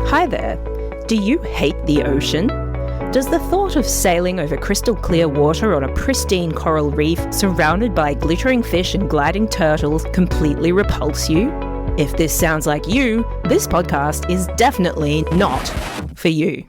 Hi there. Do you hate the ocean? Does the thought of sailing over crystal clear water on a pristine coral reef surrounded by glittering fish and gliding turtles completely repulse you? If this sounds like you, this podcast is definitely not for you.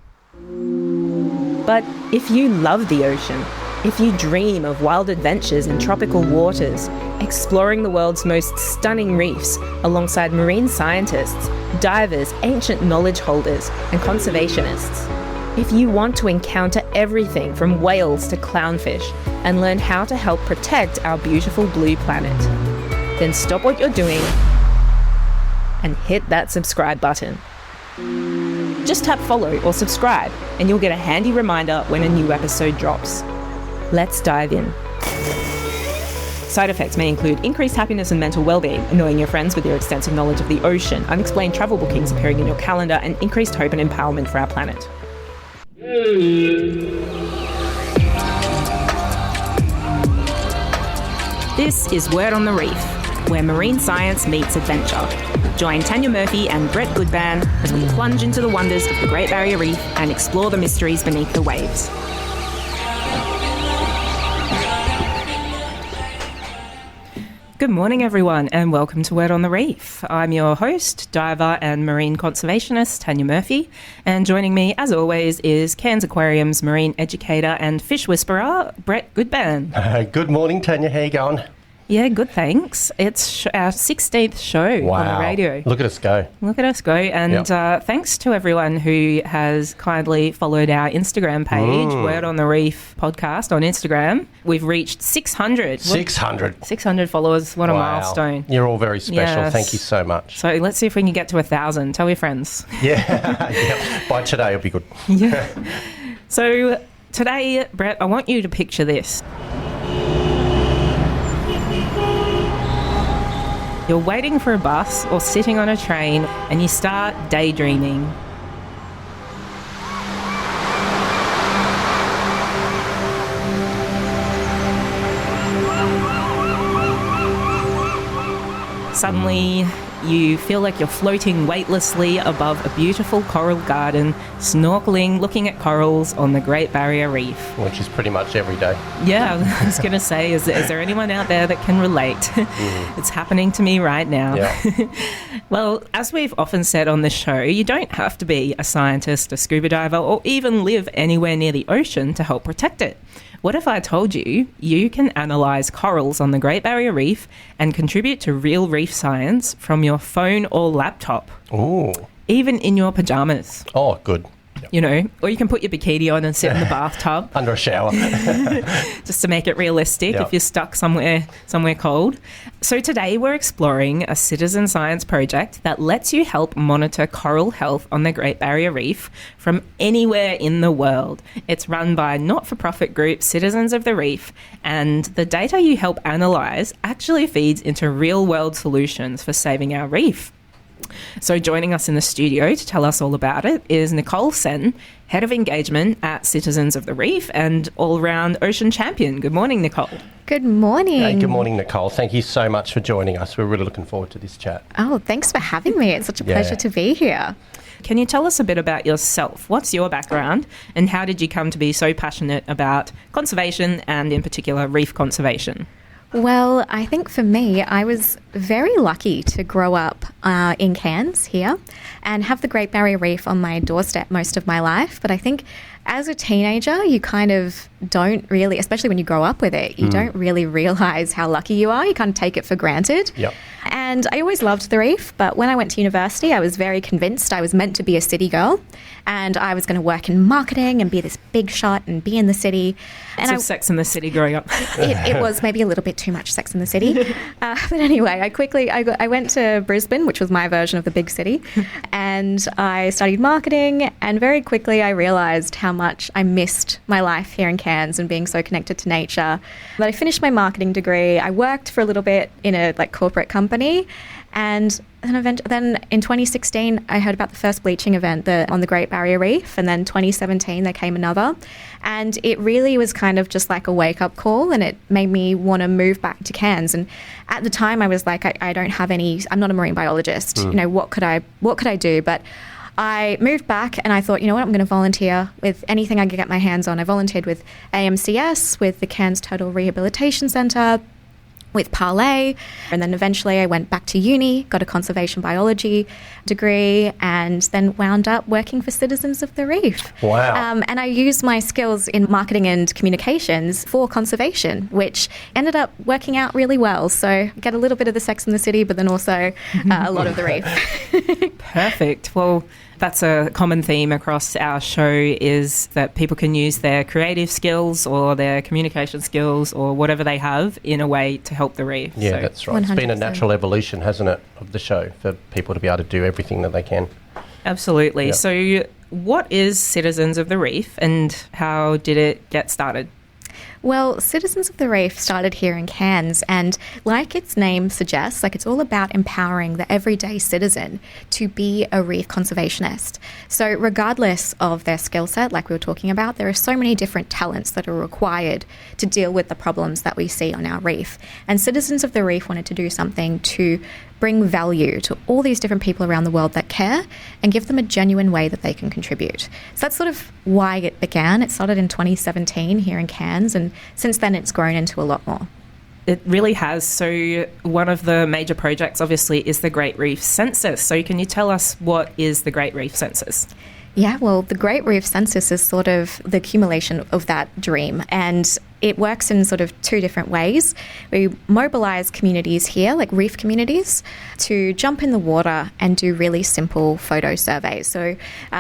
But if you love the ocean, if you dream of wild adventures in tropical waters, exploring the world's most stunning reefs alongside marine scientists, divers, ancient knowledge holders, and conservationists, if you want to encounter everything from whales to clownfish and learn how to help protect our beautiful blue planet, then stop what you're doing and hit that subscribe button. Just tap follow or subscribe and you'll get a handy reminder when a new episode drops. Let's dive in. Side effects may include increased happiness and mental well-being, annoying your friends with your extensive knowledge of the ocean, unexplained travel bookings appearing in your calendar, and increased hope and empowerment for our planet. This is Word on the Reef, where marine science meets adventure. Join Tanya Murphy and Brett Goodban as we plunge into the wonders of the Great Barrier Reef and explore the mysteries beneath the waves. Good morning, everyone, and welcome to Word on the Reef. I'm your host, diver and marine conservationist, Tanya Murphy, and joining me, as always, is Cairns Aquarium's marine educator and fish whisperer, Brett Goodban. Good morning, Tanya. How you going? Yeah, good, thanks. It's our 16th show on the radio. Look at us go. Look at us go. And thanks to everyone who has kindly followed our Instagram page, Word on the Reef podcast on Instagram. We've reached 600. 600 followers. What a milestone. You're all very special. Yes. Thank you so much. So let's see if we can get to 1,000. Tell your friends. Yeah. By today, it'll be good. Yeah. So today, Brett, I want you to picture this. You're waiting for a bus or sitting on a train and you start daydreaming. Suddenly, you feel like you're floating weightlessly above a beautiful coral garden, snorkeling, looking at corals on the Great Barrier Reef. Which is pretty much every day. Yeah, I was going to say, is there anyone out there that can relate? It's happening to me right now. Yeah. Well, as we've often said on this show, you don't have to be a scientist, a scuba diver, or even live anywhere near the ocean to help protect it. What if I told you you can analyse corals on the Great Barrier Reef and contribute to real reef science from your phone or laptop? Ooh. Even in your pyjamas. Oh, good. You know, or you can put your bikini on and sit in the bathtub. Under a shower. Just to make it realistic if you're stuck somewhere cold. So today we're exploring a citizen science project that lets you help monitor coral health on the Great Barrier Reef from anywhere in the world. It's run by not-for-profit group Citizens of the Reef, and the data you help analyse actually feeds into real-world solutions for saving our reef. So joining us in the studio to tell us all about it is Nicole Senn, Head of Engagement at Citizens of the Reef and all-round ocean champion. Good morning, Nicole. Good morning. Hey, good morning, Nicole. Thank you so much for joining us. We're really looking forward to this chat. Oh, thanks for having me. It's such a pleasure to be here. Can you tell us a bit about yourself? What's your background and how did you come to be so passionate about conservation and in particular reef conservation? Well, I think for me, I was very lucky to grow up in Cairns here and have the Great Barrier Reef on my doorstep most of my life. But I think as a teenager, you kind of don't really, especially when you grow up with it, you don't really realise how lucky you are. You kind of take it for granted. Yep. And I always loved the reef, but when I went to university, I was very convinced I was meant to be a city girl and I was going to work in marketing and be this big shot and be in the city. And Sex in the City growing up. It was maybe a little bit too much Sex in the City. But anyway, I went to Brisbane, which was my version of the big city, and I studied marketing, and very quickly I realised how much I missed my life here in Cairns and being so connected to nature. But I finished my marketing degree. I worked for a little bit in a corporate company, and then in 2016, I heard about the first bleaching event on the Great Barrier Reef, and then 2017 there came another, and it really was kind of just like a wake-up call, and it made me want to move back to Cairns. And at the time, I was like, I don't have any. I'm not a marine biologist. You know, what could I do? But I moved back and I thought, you know what, I'm going to volunteer with anything I could get my hands on. I volunteered with AMCS, with the Cairns Turtle Rehabilitation Centre, with Parlay, and then eventually I went back to uni, got a conservation biology degree, and then wound up working for Citizens of the Reef. Wow. And I used my skills in marketing and communications for conservation, which ended up working out really well. So get a little bit of the Sex and the City, but then also a lot of the reef. Perfect. Well, that's a common theme across our show, is that people can use their creative skills or their communication skills or whatever they have in a way to help the reef. Yeah, So that's right. 100%. It's been a natural evolution, hasn't it, of the show, for people to be able to do everything that they can. Absolutely. Yep. So what is Citizens of the Reef and how did it get started? Well, Citizens of the Reef started here in Cairns, and like its name suggests, like it's all about empowering the everyday citizen to be a reef conservationist. So regardless of their skill set, like we were talking about, there are so many different talents that are required to deal with the problems that we see on our reef. And Citizens of the Reef wanted to do something to bring value to all these different people around the world that care and give them a genuine way that they can contribute. So that's sort of why it began. It started in 2017 here in Cairns, and since then it's grown into a lot more. It really has. So one of the major projects, obviously, is the Great Reef Census. So can you tell us what is the Great Reef Census? Yeah, well, the Great Reef Census is sort of the accumulation of that dream, and it works in sort of two different ways. We mobilise communities here, like reef communities, to jump in the water and do really simple photo surveys. So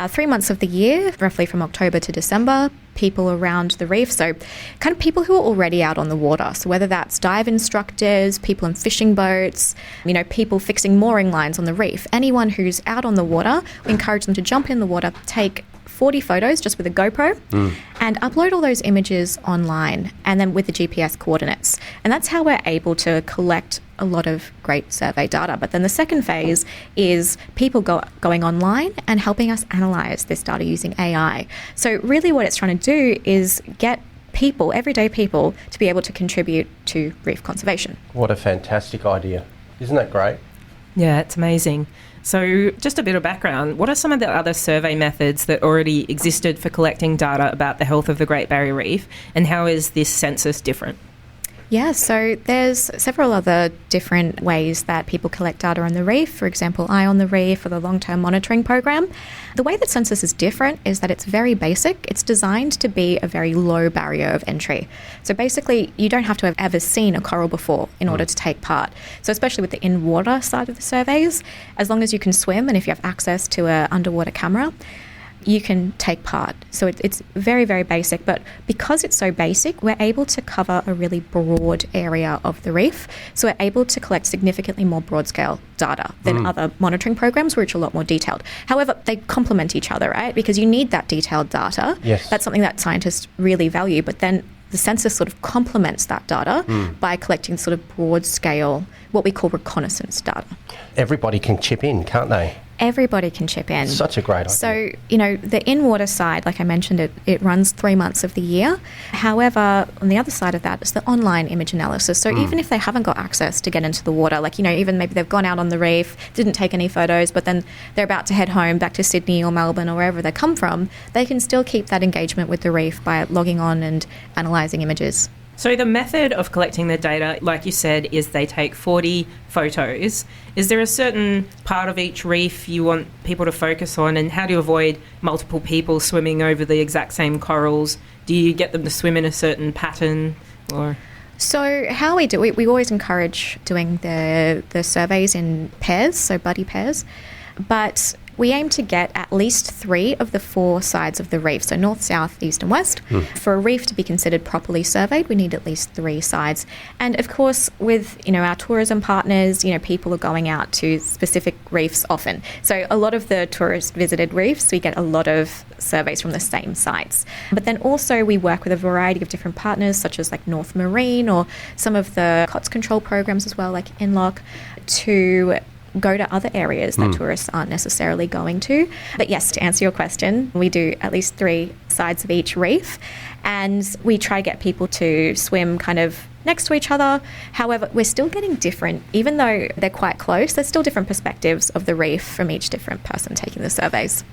3 months of the year, roughly from October to December, people around the reef, so kind of people who are already out on the water. So whether that's dive instructors, people in fishing boats, people fixing mooring lines on the reef, anyone who's out on the water, we encourage them to jump in the water, take 40 photos just with a GoPro and upload all those images online, and then with the GPS coordinates. And that's how we're able to collect a lot of great survey data. But then the second phase is people going online and helping us analyse this data using AI. So really what it's trying to do is get people, everyday people, to be able to contribute to reef conservation. What a fantastic idea. Isn't that great? Yeah, it's amazing. So just a bit of background, what are some of the other survey methods that already existed for collecting data about the health of the Great Barrier Reef, and how is this census different? Yeah, so there's several other different ways that people collect data on the reef. For example, Eye on the Reef or the long-term monitoring program. The way that census is different is that it's very basic. It's designed to be a very low barrier of entry. So basically, you don't have to have ever seen a coral before in order to take part. So especially with the in-water side of the surveys, as long as you can swim and if you have access to an underwater camera, you can take part. So it's very, very basic, but because it's so basic, we're able to cover a really broad area of the reef. So we're able to collect significantly more broad-scale data than other monitoring programs, which are a lot more detailed. However, they complement each other, right? Because you need that detailed data. Yes. That's something that scientists really value, but then the census sort of complements that data by collecting sort of broad-scale, what we call reconnaissance data. Everybody can chip in, can't they? Everybody can chip in. Such a great idea. So, the in-water side, like I mentioned, it runs 3 months of the year. However, on the other side of that is the online image analysis. So even if they haven't got access to get into the water, like, even maybe they've gone out on the reef, didn't take any photos, but then they're about to head home back to Sydney or Melbourne or wherever they come from, they can still keep that engagement with the reef by logging on and analysing images. So the method of collecting the data, like you said, is they take 40 photos. Is there a certain part of each reef you want people to focus on, and how do you avoid multiple people swimming over the exact same corals? Do you get them to swim in a certain pattern, or...? So how we do it, we always encourage doing the surveys in pairs, so buddy pairs, but we aim to get at least 3 of the 4 sides of the reef, so north, south, east and west. For a reef to be considered properly surveyed, we need at least 3 sides. And of course, with our tourism partners, people are going out to specific reefs often. So a lot of the tourist visited reefs, we get a lot of surveys from the same sites. But then also we work with a variety of different partners, such as like North Marine or some of the COTS control programs as well, like INLOC, to go to other areas that tourists aren't necessarily going to. But yes, to answer your question, we do at least 3 sides of each reef, and we try to get people to swim kind of next to each other. However, we're still getting different, even though they're quite close, there's still different perspectives of the reef from each different person taking the surveys.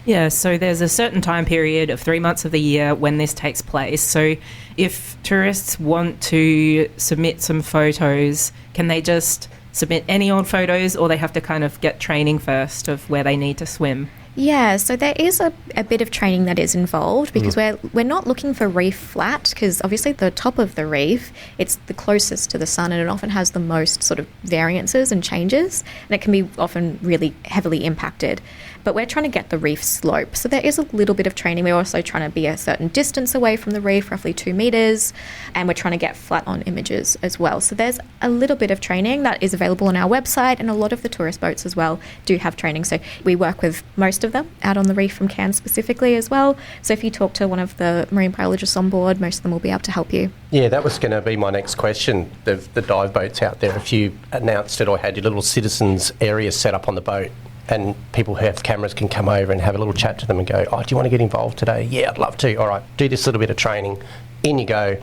Yeah, so there's a certain time period of 3 months of the year when this takes place. So if tourists want to submit some photos, can they just submit any old photos, or they have to kind of get training first of where they need to swim? Yeah, so there is a bit of training that is involved, because we're not looking for reef flat, because obviously the top of the reef, it's the closest to the sun, and it often has the most sort of variances and changes, and it can be often really heavily impacted. But we're trying to get the reef slope. So there is a little bit of training. We're also trying to be a certain distance away from the reef, roughly 2 meters, and we're trying to get flat on images as well. So there's a little bit of training that is available on our website, and a lot of the tourist boats as well do have training. So we work with most of them out on the reef from Cairns specifically as well. So if you talk to one of the marine biologists on board, most of them will be able to help you. Yeah, that was going to be my next question. The dive boats out there, if you announced it or had your little citizens area set up on the boat, and people who have cameras can come over and have a little chat to them and go, oh, do you want to get involved today? Yeah, I'd love to. All right, do this little bit of training. In you go.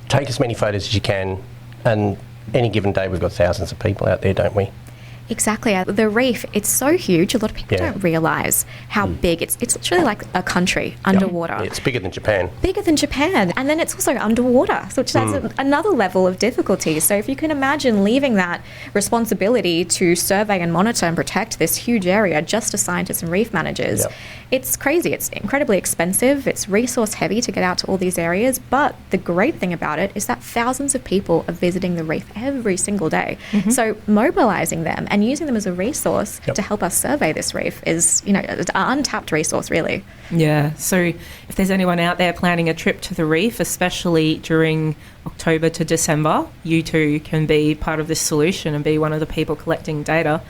Take as many photos as you can. And any given day, we've got thousands of people out there, don't we? Exactly. The reef, it's so huge. A lot of people don't realise how big. It's literally like a country underwater. Yeah, it's bigger than Japan. Bigger than Japan. And then it's also underwater, which adds another level of difficulty. So if you can imagine leaving that responsibility to survey and monitor and protect this huge area just to scientists and reef managers, it's crazy. It's incredibly expensive. It's resource heavy to get out to all these areas. But the great thing about it is that thousands of people are visiting the reef every single day. So mobilising them and using them as a resource to help us survey this reef is, an untapped resource, really. Yeah, so if there's anyone out there planning a trip to the reef, especially during October to December, you too can be part of this solution and be one of the people collecting data.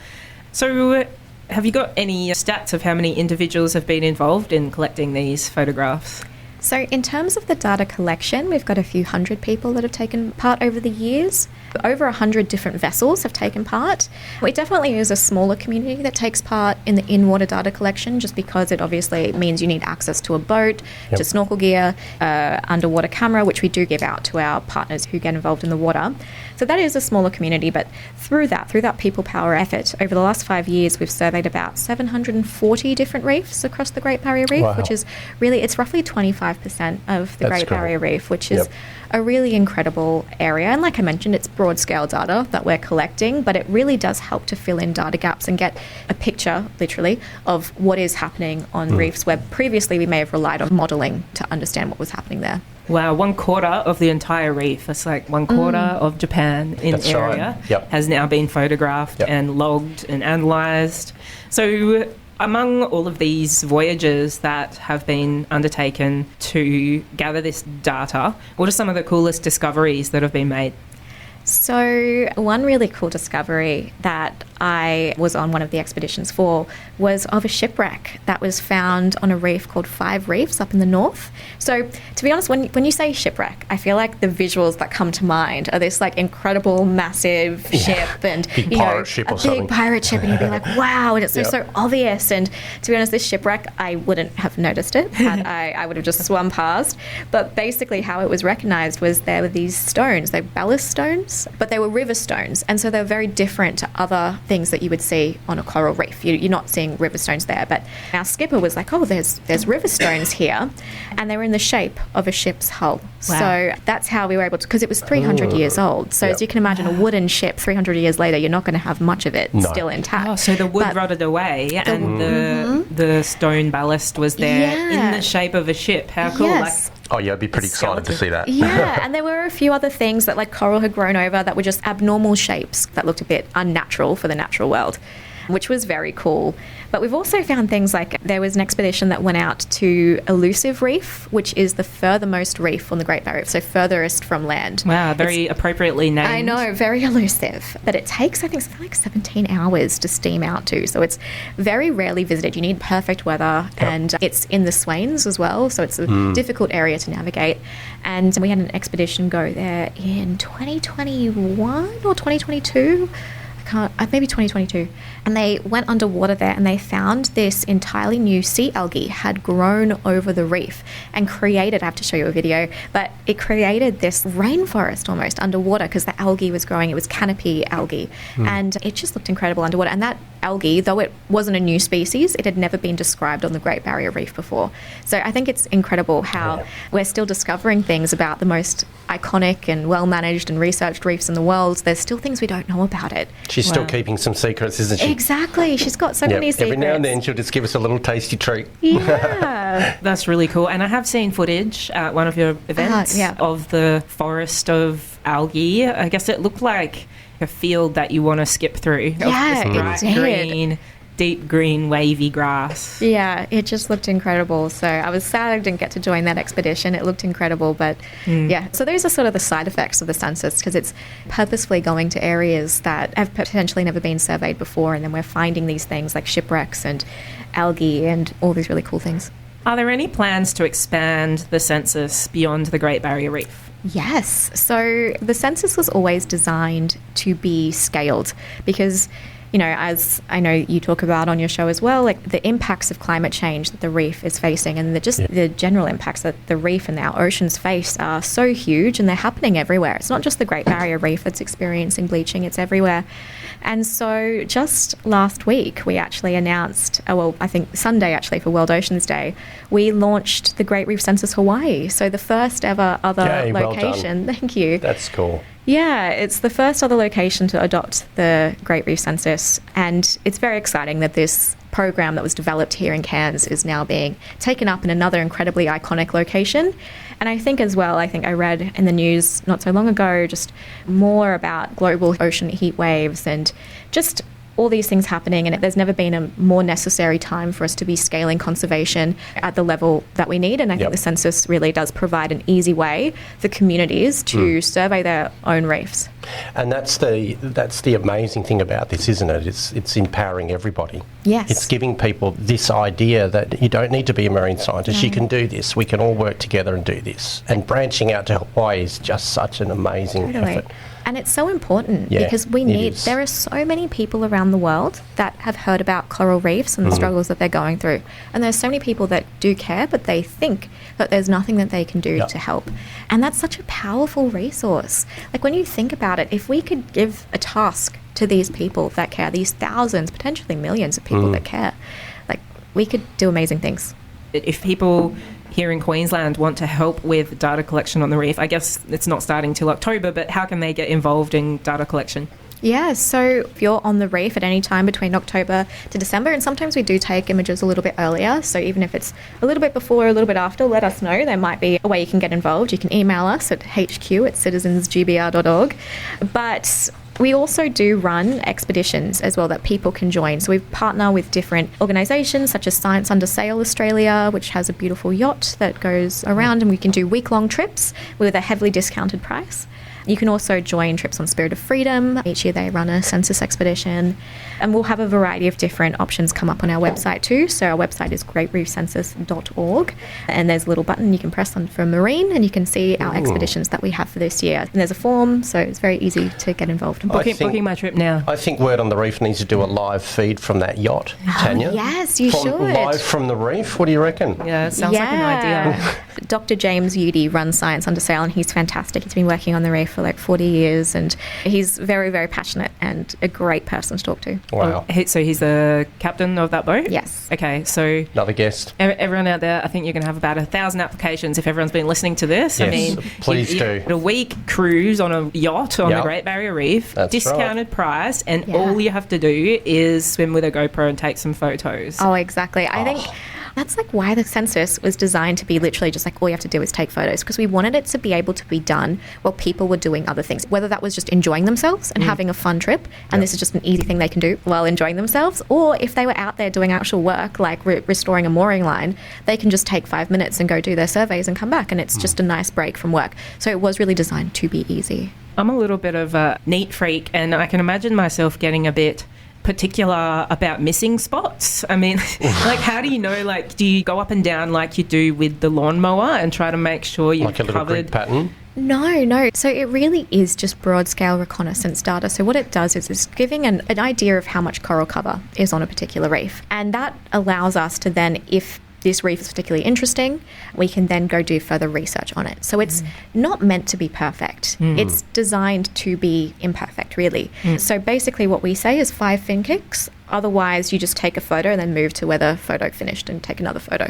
So have you got any stats of how many individuals have been involved in collecting these photographs? So in terms of the data collection, we've got a few hundred people that have taken part over the years. Over 100 different vessels have taken part. We definitely use a smaller community that takes part in the in-water data collection, just because it obviously means you need access to a boat, to snorkel gear, underwater camera, which we do give out to our partners who get involved in the water. So that is a smaller community, but through that people power effort, over the last 5 years, we've surveyed about 740 different reefs across the Great Barrier Reef, which is really, it's roughly 25% of the Great Barrier Reef, which is a really incredible area. And like I mentioned, it's broad scale data that we're collecting, but it really does help to fill in data gaps and get a picture, literally, of what is happening on reefs where previously we may have relied on modelling to understand what was happening there. Wow, 1/4 of the entire reef, that's like 1/4 of Japan in area, has now been photographed and logged and analysed. So among all of these voyages that have been undertaken to gather this data, what are some of the coolest discoveries that have been made? So one really cool discovery that I was on one of the expeditions for was of a shipwreck that was found on a reef called Five Reefs up in the north. So to be honest, when you say shipwreck, I feel like the visuals that come to mind are this like incredible massive ship and big pirate ship or something. Big pirate ship, and you'd be like, wow, and it's so obvious. And to be honest, this shipwreck, I wouldn't have noticed it. I would have just swum past. But basically how it was recognised was there were these stones, they're ballast stones, but they were river stones, and so they're very different to other things that you would see on a coral reef. You're not seeing river stones there, but our skipper was like, oh, there's river stones here, and they were in the shape of a ship's hull. Wow. So that's how we were able to, because it was 300 years old. So as you can imagine, a wooden ship 300 years later, you're not going to have much of it still intact. Oh, so the wood rotted away, and the stone ballast was there in the shape of a ship. How cool! Yes. Oh yeah, I'd be pretty excited to see that. Yeah, and there were a few other things that like coral had grown over that were just abnormal shapes that looked a bit unnatural for the natural world, which was very cool. But we've also found things like there was an expedition that went out to Elusive Reef, which is the furthermost reef on the Great Barrier Reef, so furthest from land. Wow, very appropriately named. I know, very elusive. But it takes, I think, something like 17 hours to steam out to. So it's very rarely visited. You need perfect weather, and it's in the Swains as well, so it's a difficult area to navigate. And we had an expedition go there in 2021 or 2022. maybe 2022, and they went underwater there and they found this entirely new sea algae had grown over the reef and created, I have to show you a video, but it created this rainforest almost underwater because the algae was growing. It was canopy algae, and it just looked incredible underwater. And that algae, though it wasn't a new species, it had never been described on the Great Barrier Reef before. So I think it's incredible how we're still discovering things about the most iconic and well-managed and researched reefs in the world. There's still things we don't know about it. She's still keeping some secrets, isn't she? Exactly. She's got so many secrets. Every now and then she'll just give us a little tasty treat. Yeah. That's really cool. And I have seen footage at one of your events of the forest of algae. I guess it looked like a field that you want to skip through. Yeah, bright green, deep green, wavy grass. Yeah, it just looked incredible. So I was sad I didn't get to join that expedition. It looked incredible, but so those are sort of the side effects of the census, because it's purposefully going to areas that have potentially never been surveyed before, and then we're finding these things like shipwrecks and algae and all these really cool things. Are there any plans to expand the census beyond the Great Barrier Reef? Yes. So the census was always designed to be scaled because, you know, as I know you talk about on your show as well, like the impacts of climate change that the reef is facing and the general impacts that the reef and our oceans face are so huge, and they're happening everywhere. It's not just the Great Barrier Reef that's experiencing bleaching, it's everywhere. And so just last week, we actually announced, I think Sunday actually for World Oceans Day, we launched the Great Reef Census Hawaii. So the first ever other location. Well done. Thank you. That's cool. Yeah, it's the first other location to adopt the Great Reef Census, and it's very exciting that this program that was developed here in Cairns is now being taken up in another incredibly iconic location. And I think as well, I read in the news not so long ago just more about global ocean heat waves and just all these things happening, and there's never been a more necessary time for us to be scaling conservation at the level that we need. And I think the census really does provide an easy way for communities to survey their own reefs. And that's the amazing thing about this, isn't it? It's empowering everybody. Yes. It's giving people this idea that you don't need to be a marine scientist. You can do this. We can all work together and do this. And branching out to Hawaii is just such an amazing effort. And it's so important because there are so many people around the world that have heard about coral reefs and the struggles that they're going through. And there's so many people that do care, but they think that there's nothing that they can do to help. And that's such a powerful resource. Like when you think about it, if we could give a task to these people that care, these thousands, potentially millions of people that care, like we could do amazing things. If people here in Queensland want to help with data collection on the reef, I guess it's not starting till October, but how can they get involved in data collection? Yeah, so if you're on the reef at any time between October to December, and sometimes we do take images a little bit earlier, so even if it's a little bit before or a little bit after, let us know. There might be a way you can get involved. You can email us at hq@citizensgbr.org. But we also do run expeditions as well that people can join. So we partner with different organisations such as Science Under Sail Australia, which has a beautiful yacht that goes around, and we can do week-long trips with a heavily discounted price. You can also join trips on Spirit of Freedom. Each year they run a census expedition, and we'll have a variety of different options come up on our website too. So our website is greatreefcensus.org, and there's a little button you can press on for marine, and you can see our expeditions that we have for this year. And there's a form, so it's very easy to get involved. Booking my trip now. I think Word on the Reef needs to do a live feed from that yacht, Tanya. Yes, you should. Live from the reef. What do you reckon? Yeah, it sounds like an idea. Dr. James Udy runs Science Under Sail, and he's fantastic. He's been working on the reef for like 40 years, and he's very, very passionate and a great person to talk to. Wow. So he's the captain of that boat? Yes. Okay, so another guest. Everyone out there, I think you're going to have about 1,000 applications if everyone's been listening to this. Yes, I mean, please do. A week cruise on a yacht on the Great Barrier Reef, That's discounted price, and all you have to do is swim with a GoPro and take some photos. Oh, exactly. I think that's like why the census was designed to be literally just like all you have to do is take photos, because we wanted it to be able to be done while people were doing other things, whether that was just enjoying themselves and having a fun trip, and this is just an easy thing they can do while enjoying themselves, or if they were out there doing actual work like restoring a mooring line, they can just take 5 minutes and go do their surveys and come back, and it's just a nice break from work. So it was really designed to be easy. I'm a little bit of a neat freak, and I can imagine myself getting a bit particular about missing spots. I mean, like, how do you know, like, do you go up and down like you do with the lawnmower and try to make sure you've like a little covered grid pattern? No. So it really is just broad-scale reconnaissance data. So what it does is it's giving an idea of how much coral cover is on a particular reef. And that allows us to then, if this reef is particularly interesting, we can then go do further research on it. So it's not meant to be perfect. It's designed to be imperfect, really. So basically what we say is 5 fin kicks. Otherwise, you just take a photo and then move to where the photo finished and take another photo.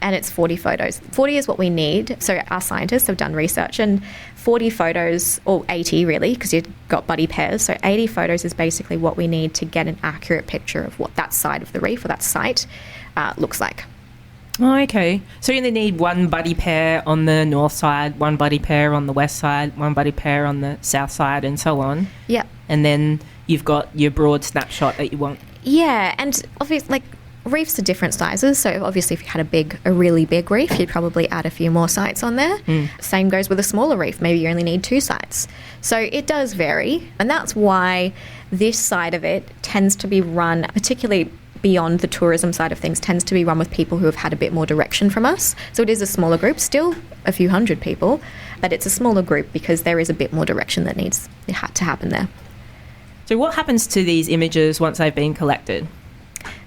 And it's 40 photos. 40 is what we need. So our scientists have done research, and 40 photos, or 80 really, because you've got buddy pairs. So 80 photos is basically what we need to get an accurate picture of what that side of the reef or that site looks like. Oh, okay. So you only need one buddy pair on the north side, one buddy pair on the west side, one buddy pair on the south side, and so on. Yeah. And then you've got your broad snapshot that you want. Yeah, and obviously, like, reefs are different sizes. So obviously, if you had a really big reef, you'd probably add a few more sites on there. Same goes with a smaller reef. Maybe you only need 2 sites. So it does vary, and that's why this side of it tends to be run, particularly beyond the tourism side of things, tends to be run with people who have had a bit more direction from us. So it is a smaller group, still a few hundred people, but it's a smaller group because there is a bit more direction that needs to happen there. So what happens to these images once they've been collected?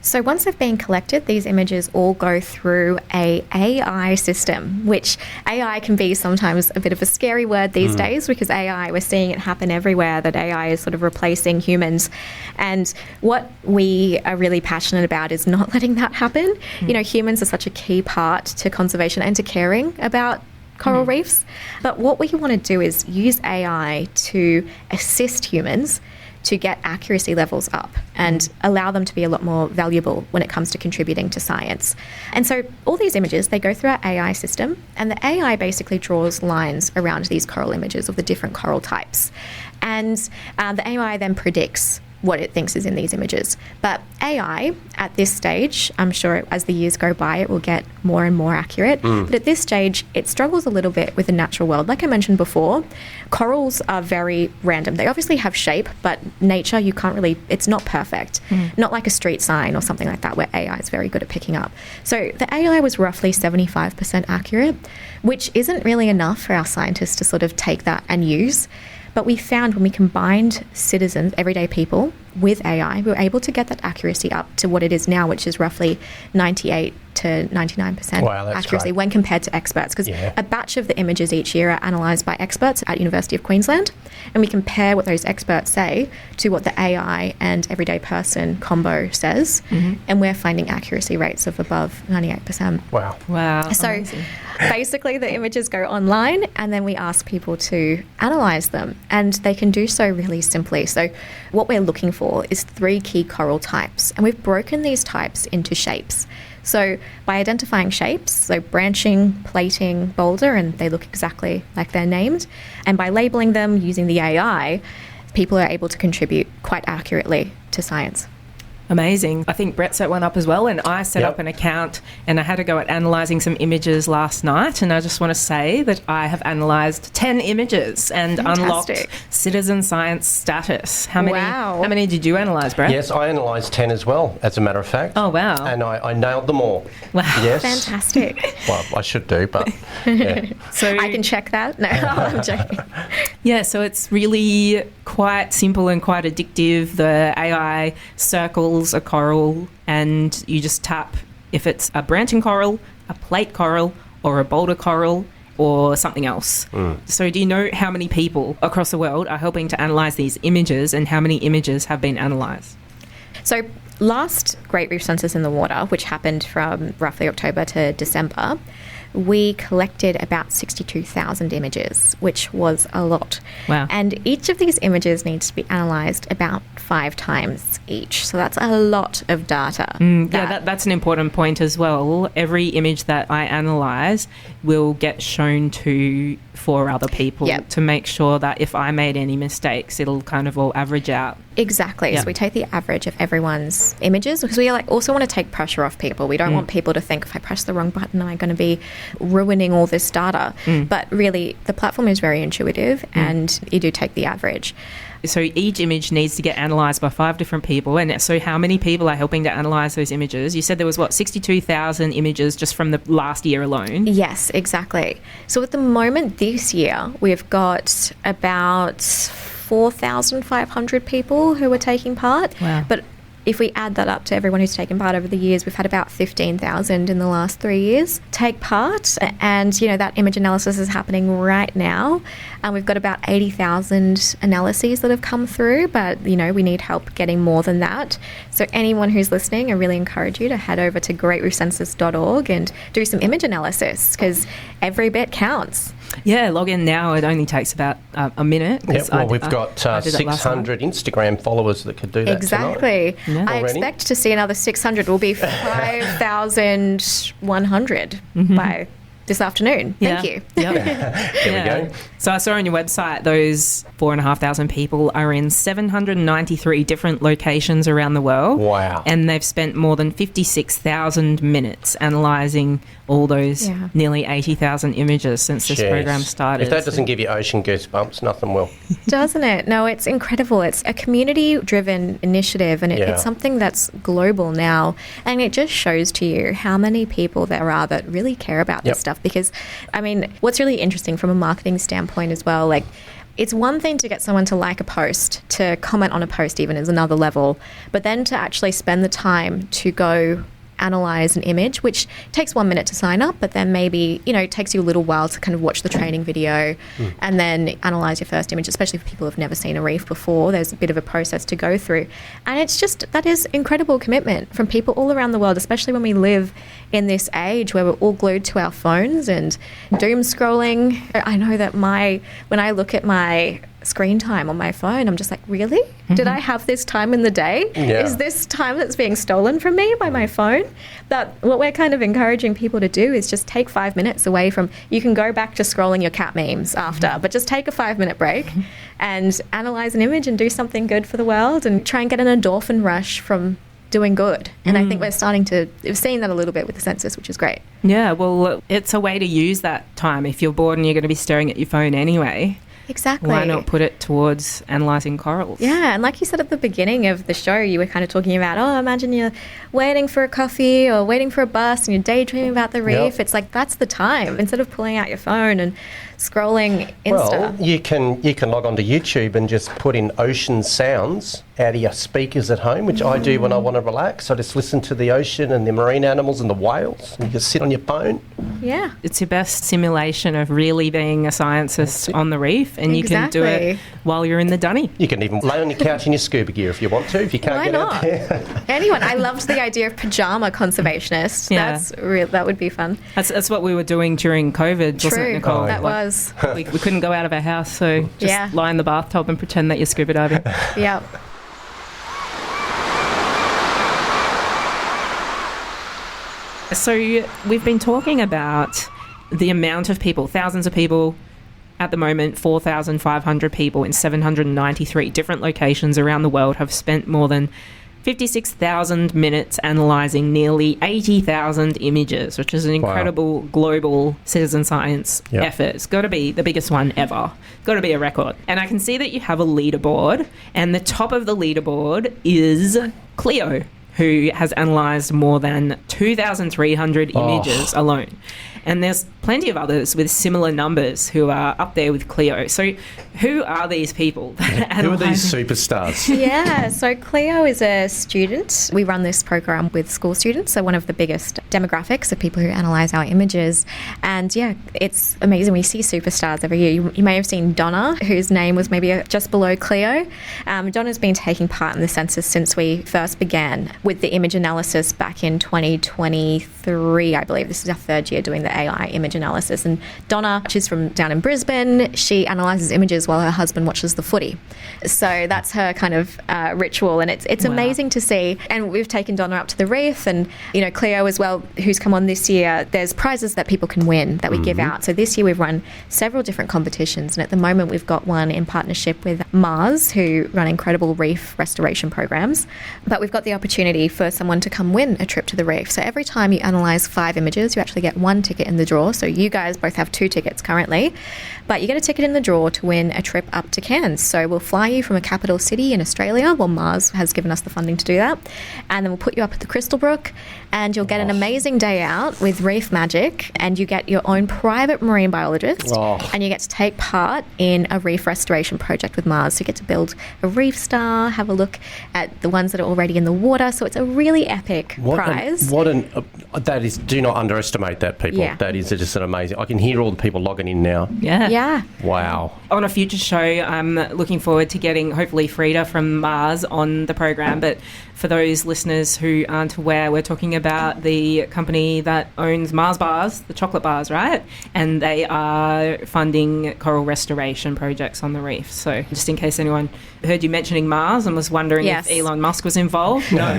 So once they've been collected, these images all go through a AI system, which AI can be sometimes a bit of a scary word these days, because AI, we're seeing it happen everywhere, that AI is sort of replacing humans. And what we are really passionate about is not letting that happen. You know, humans are such a key part to conservation and to caring about coral reefs. But what we want to do is use AI to assist humans to get accuracy levels up and allow them to be a lot more valuable when it comes to contributing to science. And so all these images, they go through our AI system, and the AI basically draws lines around these coral images of the different coral types. And the AI then predicts what it thinks is in these images. But AI, at this stage, I'm sure as the years go by, it will get more and more accurate. But at this stage, it struggles a little bit with the natural world. Like I mentioned before, corals are very random. They obviously have shape, but nature, you can't really, it's not perfect. Not like a street sign or something like that, where AI is very good at picking up. So the AI was roughly 75% accurate, which isn't really enough for our scientists to sort of take that and use. But we found when we combined citizens, everyday people, with AI, we were able to get that accuracy up to what it is now, which is roughly 98 to 99% accuracy when compared to experts. Because a batch of the images each year are analysed by experts at University of Queensland, and we compare what those experts say to what the AI and everyday person combo says, and we're finding accuracy rates of above 98%. Wow. So amazing. Basically, the images go online, and then we ask people to analyse them, and they can do so really simply. So what we're looking for is 3 key coral types, and we've broken these types into shapes. So by identifying shapes, so branching, plating, boulder, and they look exactly like they're named, and by labelling them using the AI, people are able to contribute quite accurately to science. Amazing. I think Brett set one up as well, and I set up an account, and I had to go at analysing some images last night, and I just want to say that I have analysed 10 images and unlocked citizen science status. How many did you analyse, Brett? Yes, I analysed 10 as well, as a matter of fact. Oh, wow. And I nailed them all. Wow. Yes. Fantastic. Well, I should do, but yeah. So I can check that. No, I'm joking. Yeah, so it's really quite simple and quite addictive. The AI circles a coral, and you just tap if it's a branching coral, a plate coral, or a boulder coral, or something else. So do you know how many people across the world are helping to analyse these images, and how many images have been analysed? So last Great Reef Census in the Water, which happened from roughly October to December, we collected about 62,000 images, which was a lot. Wow. And each of these images needs to be analysed about 5 times each. So that's a lot of data. That's an important point as well. Every image that I analyse will get shown to 4 other people to make sure that if I made any mistakes, it'll kind of all average out. Exactly. So we take the average of everyone's analyse images, because we also want to take pressure off people. We don't want people to think, if I press the wrong button, am I going to be ruining all this data? But really, the platform is very intuitive, and you do take the average. So each image needs to get analysed by 5 different people. And so how many people are helping to analyse those images? You said there was, 62,000 images just from the last year alone? Yes, exactly. So at the moment this year, we've got about 4,500 people who are taking part. Wow. But if we add that up to everyone who's taken part over the years, we've had about 15,000 in the last 3 years take part. And, that image analysis is happening right now. And we've got about 80,000 analyses that have come through. But, we need help getting more than that. So anyone who's listening, I really encourage you to head over to greatreefcensus.org and do some image analysis, because every bit counts. Yeah, log in now. It only takes about a minute. We've got 600 Instagram followers that could do that Exactly. tonight. I expect to see another 600. Will be 5,100 by this afternoon. Thank you. Yep. There we go. So I saw on your website those 4,500 people are in 793 different locations around the world. Wow. And they've spent more than 56,000 minutes analysing all those nearly 80,000 images since this program started. If that doesn't give you ocean goosebumps, nothing will. Doesn't it? No, it's incredible. It's a community-driven initiative, and it's something that's global now. And it just shows to you how many people there are that really care about this stuff. Because, what's really interesting from a marketing standpoint as well, it's one thing to get someone to like a post, to comment on a post even is another level, but then to actually spend the time to go analyze an image, which takes 1 minute to sign up, but then maybe, it takes you a little while to kind of watch the training video and then analyze your first image, especially for people who've never seen a reef before. There's a bit of a process to go through. And that is incredible commitment from people all around the world, especially when we live in this age where we're all glued to our phones and doom scrolling. I know that when I look at my screen time on my phone, I'm just like, really? Did I have this time in the day? Is this time that's being stolen from me by my phone? That what we're kind of encouraging people to do is just take 5 minutes away from, you can go back to scrolling your cat memes after, but just take a 5-minute break and analyze an image and do something good for the world and try and get an endorphin rush from doing good. And I think we've seen that a little bit with the census, which is great. Yeah, well, it's a way to use that time. If you're bored and you're going to be staring at your phone anyway, exactly. Why not put it towards analysing corals? Yeah, and like you said at the beginning of the show, you were kind of talking about, imagine you're waiting for a coffee or waiting for a bus and you're daydreaming about the reef. It's like, that's the time. Instead of pulling out your phone and scrolling Insta. Well, you can log onto YouTube and just put in ocean sounds out of your speakers at home, which I do when I want to relax. I just listen to the ocean and the marine animals and the whales, and you just sit on your phone. Yeah. It's your best simulation of really being a scientist on the reef, and you can do it while you're in the dunny. You can even lay on your couch in your scuba gear if you want to, if you can't out there. Anyone. I loved the idea of pajama conservationists. Yeah. That would be fun. That's what we were doing during COVID, wasn't it, Nicole? That was. We couldn't go out of our house, so just lie in the bathtub and pretend that you're scuba diving. Yeah. So we've been talking about the amount of people, thousands of people at the moment, 4,500 people in 793 different locations around the world have spent more than 56,000 minutes analysing nearly 80,000 images, which is an incredible global citizen science effort. It's got to be the biggest one ever. It's got to be a record. And I can see that you have a leaderboard, and the top of the leaderboard is Cleo, who has analysed more than 2,300 images alone. And there's plenty of others with similar numbers who are up there with Cleo. So who are these people? Who are these superstars? Yeah, so Cleo is a student. We run this program with school students, so one of the biggest demographics of people who analyse our images. And yeah, it's amazing. We see superstars every year. You may have seen Donna, whose name was maybe just below Cleo. Donna's been taking part in the census since we first began with the image analysis back in 2023, I believe. This is our third year doing the AI image analysis. And Donna, she's from down in Brisbane. She analyses images while her husband watches the footy. So that's her kind of ritual. And it's amazing to see. And we've taken Donna up to the reef, and, Cleo as well, who's come on this year. There's prizes that people can win that we give out. So this year we've run several different competitions. And at the moment we've got one in partnership with Mars, who run incredible reef restoration programs. But we've got the opportunity opportunity for someone to come win a trip to the reef. So every time you analyse 5 images, you actually get 1 ticket in the draw. So you guys both have 2 tickets currently, but you get a ticket in the draw to win a trip up to Cairns. So we'll fly you from a capital city in Australia. Well, Mars has given us the funding to do that. And then we'll put you up at the Crystal Brook, and you'll get an amazing day out with reef magic, and you get your own private marine biologist, and you get to take part in a reef restoration project with Mars. So you get to build a reef star, have a look at the ones that are already in the water. So it's a really epic prize. That is, do not underestimate that, people. Yeah. That is just an amazing. I can hear all the people logging in now. Yeah. Wow. On a future show, I'm looking forward to getting, hopefully, Frida from Mars on the program. But for those listeners who aren't aware, we're talking about the company that owns Mars bars, the chocolate bars, right? And they are funding coral restoration projects on the reef. So just in case anyone heard you mentioning Mars and was wondering if Elon Musk was involved. No.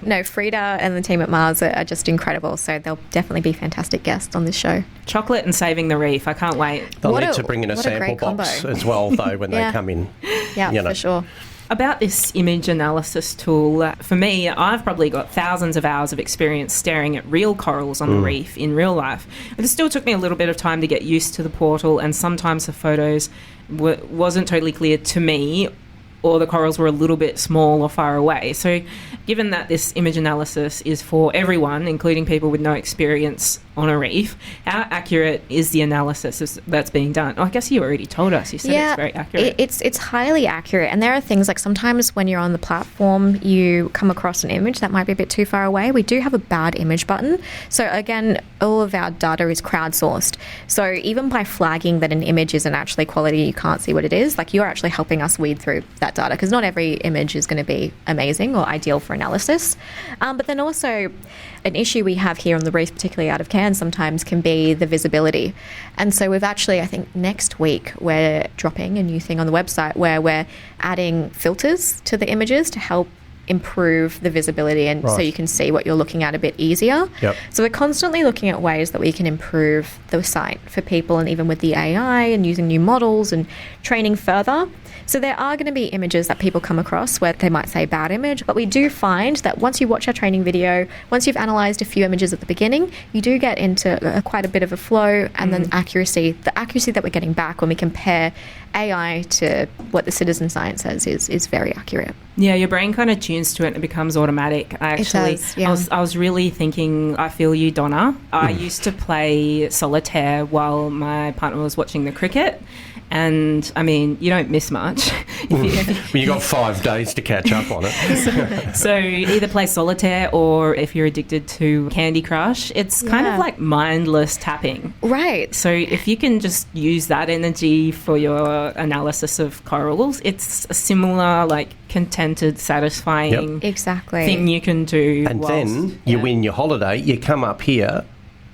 No, Frida and the team at Mars are just incredible. So they'll definitely be fantastic guests on this show. Chocolate and saving the reef. I can't wait. They'll need to bring in a sample box as well, though, when they come in. Yeah, for sure. About this image analysis tool, for me, I've probably got thousands of hours of experience staring at real corals on the reef in real life. But it still took me a little bit of time to get used to the portal, and sometimes the photos wasn't totally clear to me, or the corals were a little bit small or far away. So given that this image analysis is for everyone, including people with no experience on a reef, how accurate is the analysis that's being done? Oh, I guess you already told us. You said it's very accurate. It's highly accurate. And there are things like sometimes when you're on the platform, you come across an image that might be a bit too far away. We do have a bad image button. So again, all of our data is crowdsourced. So even by flagging that an image isn't actually quality, you can't see what it is, like you're actually helping us weed through that data, because not every image is going to be amazing or ideal for analysis. But then also an issue we have here on the reef, particularly out of Cairns, sometimes can be the visibility. And so we've actually, I think next week, we're dropping a new thing on the website where we're adding filters to the images to help improve the visibility, and so you can see what you're looking at a bit easier. So we're constantly looking at ways that we can improve the site for people, and even with the AI and using new models and training further. So there are going to be images that people come across where they might say bad image, but we do find that once you watch our training video, once you've analysed a few images at the beginning, you do get into quite a bit of a flow, and then the accuracy that we're getting back when we compare AI to what the citizen science says is very accurate. Yeah, your brain kind of tunes to it and it becomes automatic. It does, yeah. I was really thinking, I feel you, Donna. I used to play solitaire while my partner was watching the cricket. And, I mean, you don't miss much. You got 5 days to catch up on it. So either play solitaire, or if you're addicted to Candy Crush, it's kind of like mindless tapping. Right. So if you can just use that energy for your analysis of corals, it's a similar, like, contented, satisfying thing you can do. And then you win your holiday, you come up here,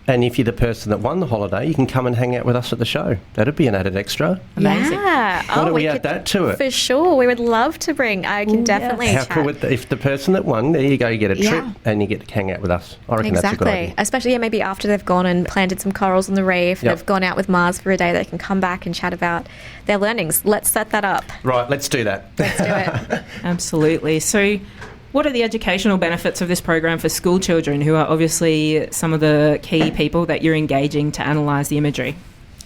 and if you're the person that won the holiday, you can come and hang out with us at the show. That'd be an added extra. Amazing. Yeah. Why don't we add that to it? For sure. We would love to bring. I can definitely How cool if the person that won, there you go, you get a trip and you get to hang out with us. I reckon that's a good idea. Especially maybe after they've gone and planted some corals on the reef, they've gone out with Mars for a day, they can come back and chat about their learnings. Let's set that up. Right, let's do that. Let's do it. Absolutely. So what are the educational benefits of this program for school children, who are obviously some of the key people that you're engaging to analyse the imagery?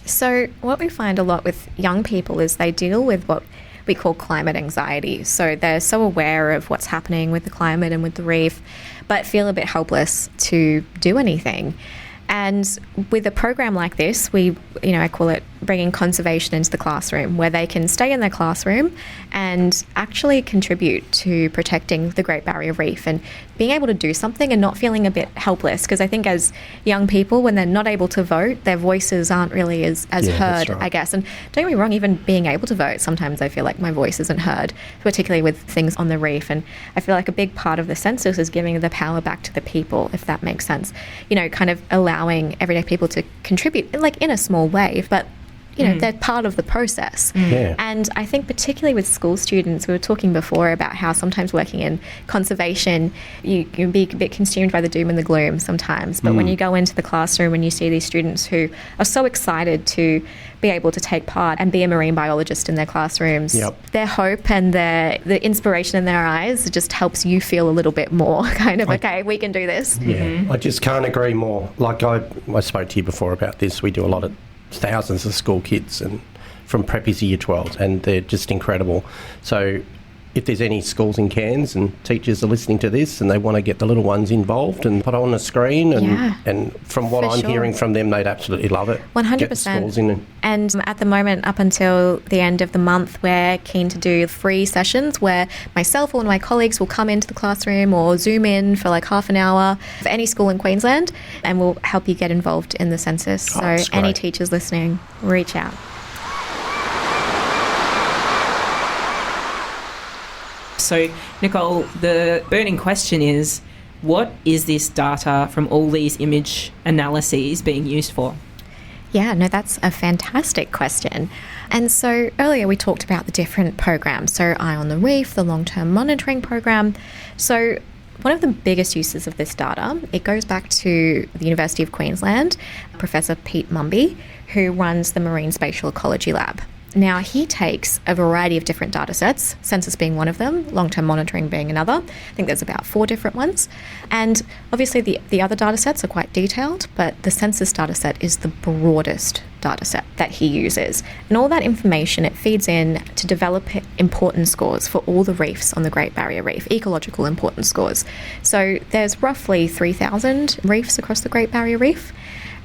So what we find a lot with young people is they deal with what we call climate anxiety. So they're so aware of what's happening with the climate and with the reef, but feel a bit helpless to do anything. And with a program like this, I call it bringing conservation into the classroom, where they can stay in their classroom and actually contribute to protecting the Great Barrier Reef and being able to do something and not feeling a bit helpless. Because I think as young people, when they're not able to vote, their voices aren't really as heard, I guess. And don't get me wrong, even being able to vote, sometimes I feel like my voice isn't heard, particularly with things on the reef. And I feel like a big part of the census is giving the power back to the people, if that makes sense. Kind of allowing everyday people to contribute, like in a small way, but they're part of the process. Yeah. And I think particularly with school students, we were talking before about how sometimes working in conservation, you can be a bit consumed by the doom and the gloom sometimes. But when you go into the classroom and you see these students who are so excited to be able to take part and be a marine biologist in their classrooms, their hope and the inspiration in their eyes just helps you feel a little bit more kind of, okay, we can do this. Yeah, I just can't agree more. Like I spoke to you before about this. We do a lot of thousands of school kids and from preppies to year 12, and they're just incredible. So if there's any schools in Cairns and teachers are listening to this and they want to get the little ones involved and put on a screen, and from what I'm hearing from them, they'd absolutely love it. 100%. Get the schools in. And at the moment, up until the end of the month, we're keen to do free sessions where myself or one of my colleagues will come into the classroom or Zoom in for like half an hour for any school in Queensland, and we'll help you get involved in the census. So any teachers listening, reach out. So, Nicole, the burning question is, what is this data from all these image analyses being used for? Yeah, no, that's a fantastic question. And so earlier we talked about the different programs. So Eye on the Reef, the long-term monitoring program. So one of the biggest uses of this data, it goes back to the University of Queensland, Professor Pete Mumby, who runs the Marine Spatial Ecology Lab. Now, he takes a variety of different data sets, census being one of them, long-term monitoring being another. I think there's about 4 different ones. And obviously the other data sets are quite detailed, but the census data set is the broadest data set that he uses. And all that information, it feeds in to develop importance scores for all the reefs on the Great Barrier Reef, ecological importance scores. So there's roughly 3,000 reefs across the Great Barrier Reef.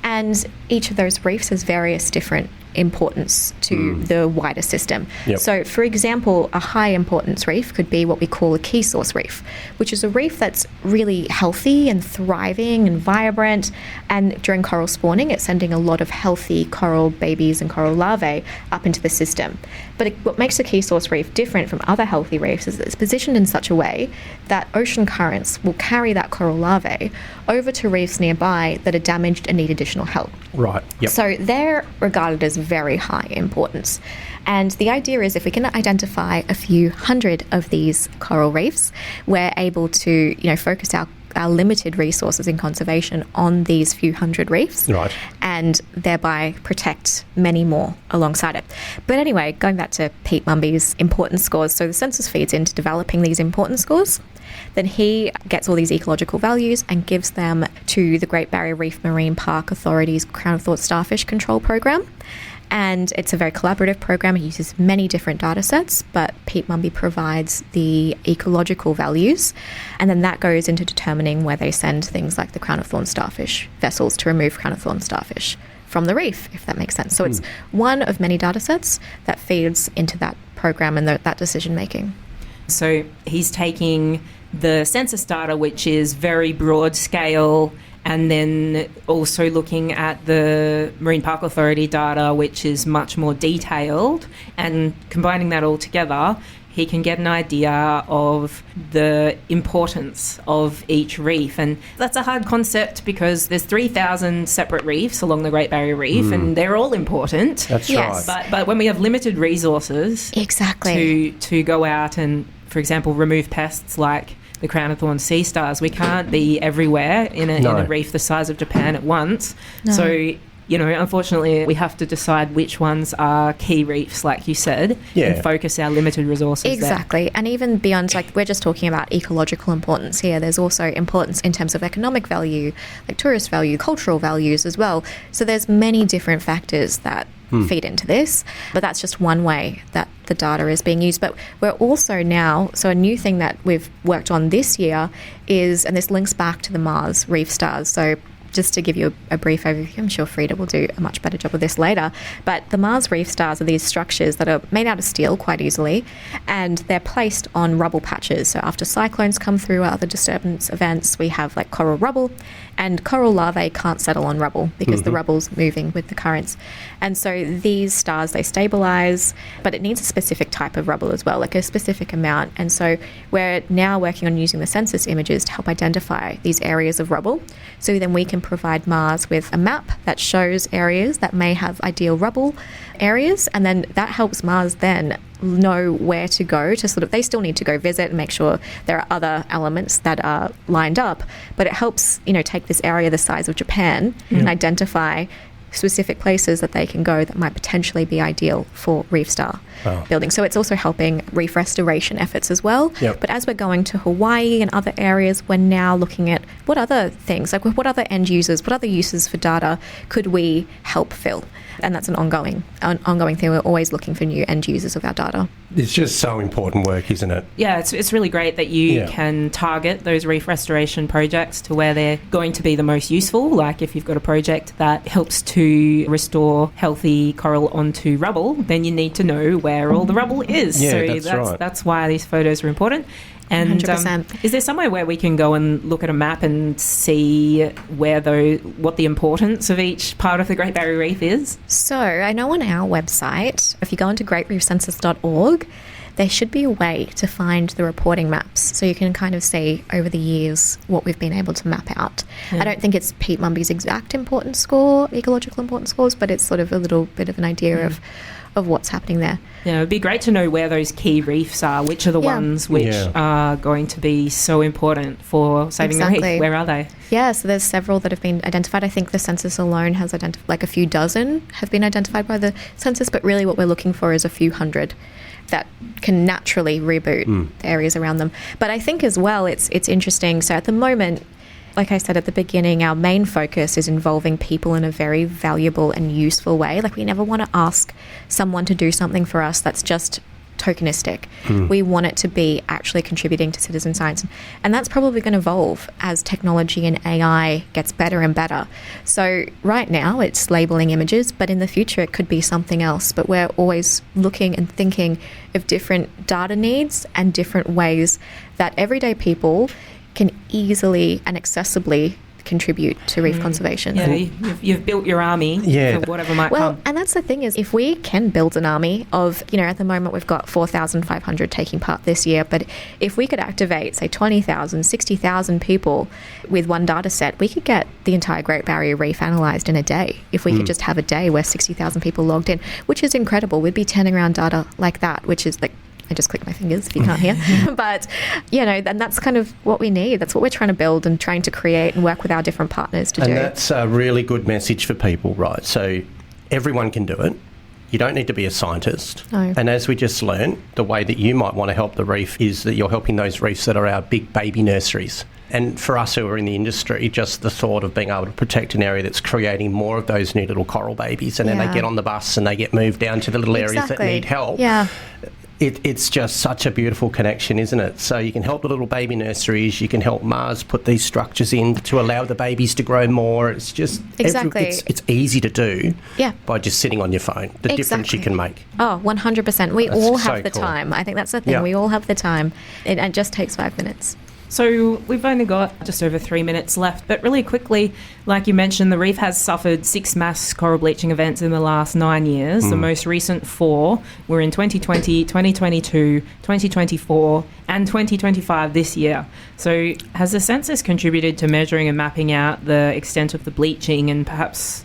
And each of those reefs has various different importance to the wider system. So, for example, a high importance reef could be what we call a key source reef, which is a reef that's really healthy and thriving and vibrant. And during coral spawning, it's sending a lot of healthy coral babies and coral larvae up into the system. But what makes a key source reef different from other healthy reefs is that it's positioned in such a way that ocean currents will carry that coral larvae over to reefs nearby that are damaged and need additional help. Right. Yep. So they're regarded as very high importance. And the idea is if we can identify a few hundred of these coral reefs, we're able to, focus our limited resources in conservation on these few hundred reefs, and thereby protect many more alongside it. But anyway, going back to Pete Mumby's importance scores, so the census feeds into developing these importance scores. Then he gets all these ecological values and gives them to the Great Barrier Reef Marine Park Authority's Crown of Thorns Starfish Control Program. And it's a very collaborative program. It uses many different data sets, but Pete Mumby provides the ecological values. And then that goes into determining where they send things like the Crown of Thorns starfish vessels to remove Crown of Thorns starfish from the reef, if that makes sense. So it's one of many data sets that feeds into that program and that decision making. So he's taking the census data, which is very broad scale, and then also looking at the Marine Park Authority data, which is much more detailed, and combining that all together, he can get an idea of the importance of each reef. And that's a hard concept because there's 3,000 separate reefs along the Great Barrier Reef, and they're all important. That's yes. right. But when we have limited resources to go out and, for example, remove pests like the crown of thorns sea stars, we can't be everywhere in a reef the size of Japan at once. No. So, unfortunately, we have to decide which ones are key reefs, like you said, and focus our limited resources Exactly. there. And even beyond, we're just talking about ecological importance here. There's also importance in terms of economic value, like tourist value, cultural values as well. So there's many different factors that feed into this, but that's just one way that the data is being used. But we're also now, so a new thing that we've worked on this year is, and this links back to the Mars reef stars. So just to give you a brief overview, I'm sure Frida will do a much better job of this later, but the Mars reef stars are these structures that are made out of steel quite easily, and they're placed on rubble patches. So after cyclones come through or other disturbance events, we have like coral rubble, and coral larvae can't settle on rubble because the rubble's moving with the currents. And so these stars, they stabilize, but it needs a specific type of rubble as well, like a specific amount. And so we're now working on using the census images to help identify these areas of rubble, so then we can can provide Mars with a map that shows areas that may have ideal rubble areas, and then that helps Mars then know where to go to sort of, they still need to go visit and make sure there are other elements that are lined up, but it helps, take this area the size of Japan and identify specific places that they can go that might potentially be ideal for reef star building. So it's also helping reef restoration efforts as well. But as we're going to Hawaii and other areas, we're now looking at what other things, like what other end users, what other uses for data could we help fill? And that's an ongoing thing. We're always looking for new end users of our data. It's just so important work, isn't it? Yeah, it's really great that you can target those reef restoration projects to where they're going to be the most useful. Like if you've got a project that helps to restore healthy coral onto rubble, then you need to know where all the rubble is. Yeah, So that's why these photos are important. And 100%. Is there somewhere where we can go and look at a map and see what the importance of each part of the Great Barrier Reef is? So I know on our website, if you go into greatreefcensus.org, there should be a way to find the reporting maps, so you can kind of see over the years what we've been able to map out. I don't think it's Pete Mumby's exact importance score, ecological importance scores, but it's sort of a little bit of an idea of what's happening there. Yeah, it'd be great to know where those key reefs are, which are the ones which are going to be so important for saving the reef. Where are they? Yeah, so there's several that have been identified. I think the census alone has identified, like a few dozen have been identified by the census, but really what we're looking for is a few hundred that can naturally reboot the areas around them. But I think as well, it's interesting. So at the moment, like I said at the beginning, our main focus is involving people in a very valuable and useful way. Like we never want to ask someone to do something for us that's just tokenistic. We want it to be actually contributing to citizen science. And that's probably going to evolve as technology and AI gets better and better. So right now it's labeling images, but in the future it could be something else. But we're always looking and thinking of different data needs and different ways that everyday people can easily and accessibly contribute to reef conservation. Yeah, you've built your army for whatever might come. And that's the thing is, if we can build an army of, at the moment we've got 4,500 taking part this year, but if we could activate, say, 20,000, 60,000 people with one data set, we could get the entire Great Barrier Reef analysed in a day. If we could just have a day where 60,000 people logged in, which is incredible. We'd be turning around data like that, which is like, I just click my fingers if you can't hear. But, and that's kind of what we need. That's what we're trying to build and trying to create and work with our different partners to do. And that's a really good message for people, right? So everyone can do it. You don't need to be a scientist. No. And as we just learned, the way that you might want to help the reef is that you're helping those reefs that are our big baby nurseries. And for us who are in the industry, just the thought of being able to protect an area that's creating more of those new little coral babies, and then they get on the bus and they get moved down to the little areas that need help. Yeah. It's just such a beautiful connection, isn't it? So you can help the little baby nurseries, you can help Mars put these structures in to allow the babies to grow more. It's just it's easy to do by just sitting on your phone, the difference you can make. Oh, 100%. We all have the time. I think that's the thing. Yeah. We all have the time. It just takes 5 minutes. So we've only got just over 3 minutes left, but really quickly, like you mentioned, the reef has suffered 6 mass coral bleaching events in the last 9 years. The most recent 4 were in 2020, 2022, 2024 and 2025 this year. So has the census contributed to measuring and mapping out the extent of the bleaching and perhaps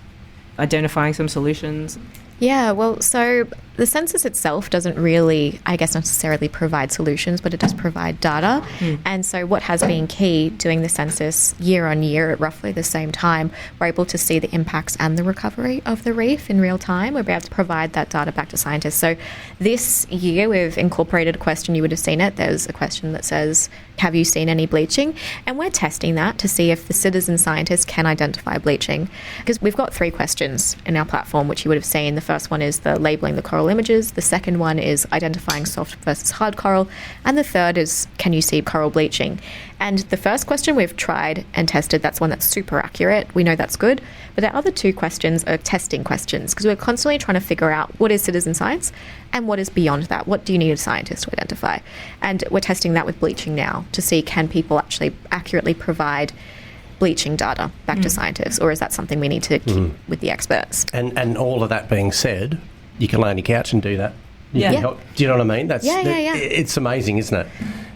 identifying some solutions? Yeah, well, so the census itself doesn't really, I guess, necessarily provide solutions, but it does provide data. And so what has been key doing the census year on year at roughly the same time, we're able to see the impacts and the recovery of the reef in real time. We're able to provide that data back to scientists. So this year we've incorporated a question, you would have seen it. There's a question that says, have you seen any bleaching? And we're testing that to see if the citizen scientists can identify bleaching. Because we've got 3 questions in our platform, which you would have seen. The first one is the labeling the coral images. The second one is identifying soft versus hard coral. And the third is, can you see coral bleaching? And the first question we've tried and tested, that's one that's super accurate. We know that's good. But our other 2 questions are testing questions, because we're constantly trying to figure out what is citizen science and what is beyond that. What do you need a scientist to identify? And we're testing that with bleaching now to see, can people actually accurately provide bleaching data back to scientists, or is that something we need to keep with the experts? And all of that being said, you can lay on your couch and do that. You Yeah. can help. Do you know what I mean? Yeah. It's amazing, isn't it?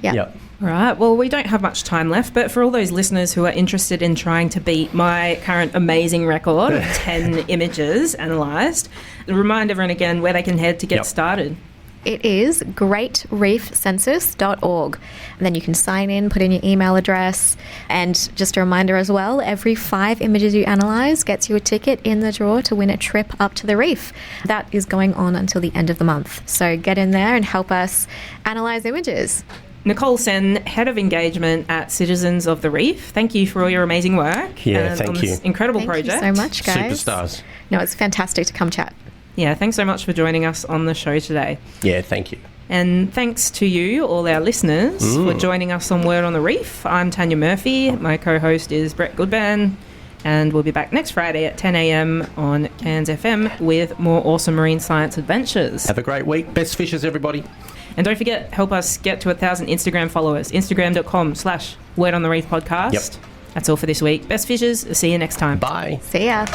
Yeah. Right, well, we don't have much time left, but for all those listeners who are interested in trying to beat my current amazing record of 10 images analysed, remind everyone again where they can head to get started. It is greatreefcensus.org. And then you can sign in, put in your email address. And just a reminder as well, every 5 images you analyse gets you a ticket in the draw to win a trip up to the reef. That is going on until the end of the month. So get in there and help us analyse images. Nicole Senn, Head of Engagement at Citizens of the Reef. Thank you for all your amazing work. Yeah, thank on you. This incredible Thank project. you so much, guys. Superstars. No, it's fantastic to come chat. Yeah, thanks so much for joining us on the show today. Yeah, thank you. And thanks to you, all our listeners, for joining us on Word on the Reef. I'm Tanya Murphy. My co-host is Brett Goodban. And we'll be back next Friday at 10 a.m. on Cairns FM with more awesome marine science adventures. Have a great week. Best fishers, everybody. And don't forget, help us get to 1,000 Instagram followers. Instagram.com/Word on the Reef podcast. Yep. That's all for this week. Best fishers. See you next time. Bye. See ya.